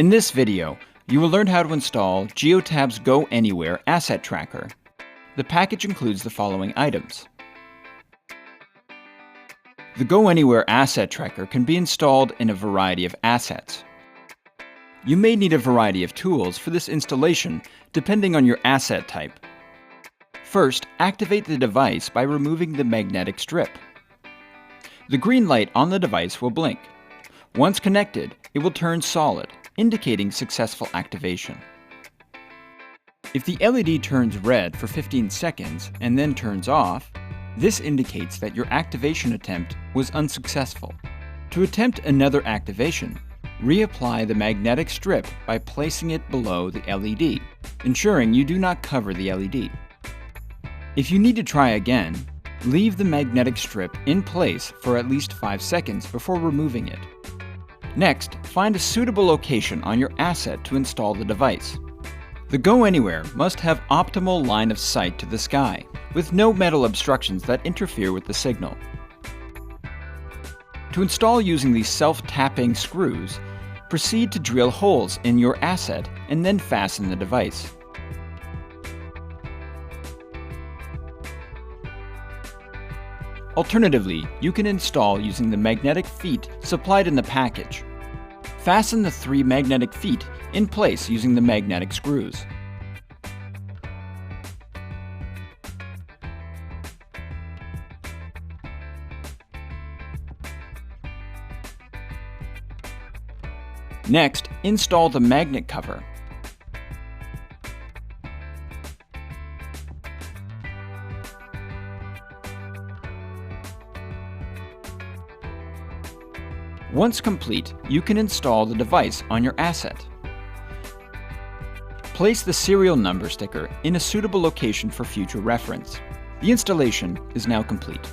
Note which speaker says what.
Speaker 1: In this video, you will learn how to install Geotab's Go Anywhere Asset Tracker. The package includes the following items. The Go Anywhere Asset Tracker can be installed in a variety of assets. You may need a variety of tools for this installation depending on your asset type. First, activate the device by removing the magnetic strip. The green light on the device will blink. Once connected, it will turn solid, indicating successful activation. If the LED turns red for 15 seconds and then turns off, this indicates that your activation attempt was unsuccessful. To attempt another activation, reapply the magnetic strip by placing it below the LED, ensuring you do not cover the LED. If you need to try again, leave the magnetic strip in place for at least 5 seconds before removing it. Next, find a suitable location on your asset to install the device. The Go Anywhere must have optimal line of sight to the sky, with no metal obstructions that interfere with the signal. To install using these self-tapping screws, proceed to drill holes in your asset and then fasten the device. Alternatively, you can install using the magnetic feet supplied in the package. Fasten the 3 magnetic feet in place using the magnetic screws. Next, install the magnet cover. Once complete, you can install the device on your asset. Place the serial number sticker in a suitable location for future reference. The installation is now complete.